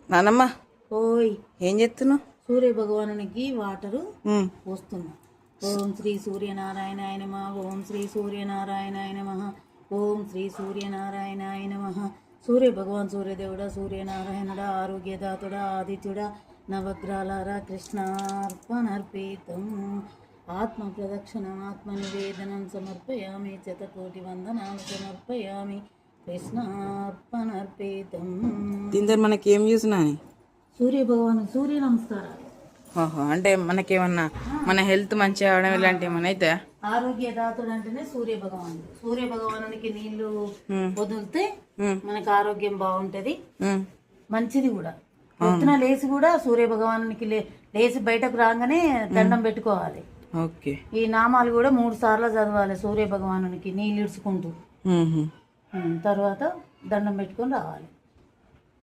నానమ్మ ఓయ్ ఏం చేస్తున్నావు? సూర్య భగవానునికి వాటరు పోస్తున్నా. ఓం శ్రీ సూర్యనారాయణాయ నమః. ఓం శ్రీ సూర్యనారాయణాయ నమః. ఓం శ్రీ సూర్యనారాయణాయ నమః. సూర్య భగవాన్ సూర్యదేవుడా, సూర్యనారాయణుడా, ఆరోగ్యదాతుడా, ఆదిత్యుడా, నవగ్రహాలారా కృష్ణార్పణర్పితం. ఆత్మ ప్రదక్షిణం ఆత్మ నివేదనం సమర్పయామి. శతకోటి వందనాలు సమర్పయామి. కృష్ణార్పణర్పితం. దీంతో మనకి ఏం చూసినా సూర్య భగవాన్ సూర్య నమస్కారాలు. అంటే మనకేమన్నా మన హెల్త్ మంచిగా అవడం ఇలాంటి ఏమన్నా అయితే ఆరోగ్యదాతుడు అంటేనే సూర్య భగవానుడు. సూర్య భగవానునికి నీళ్లు వదిలితే మనకు ఆరోగ్యం బాగుంటది, మంచిది కూడా. పొద్దున లేచి కూడా సూర్య భగవానునికి లేచి బయటకు రాగానే దండం పెట్టుకోవాలి. ఓకే. ఈ నామాలు కూడా 3 సార్లు చదవాలి సూర్య భగవానునికి నీళ్ళు ఇడ్చుకుంటూ. తర్వాత దండం పెట్టుకొని రావాలి.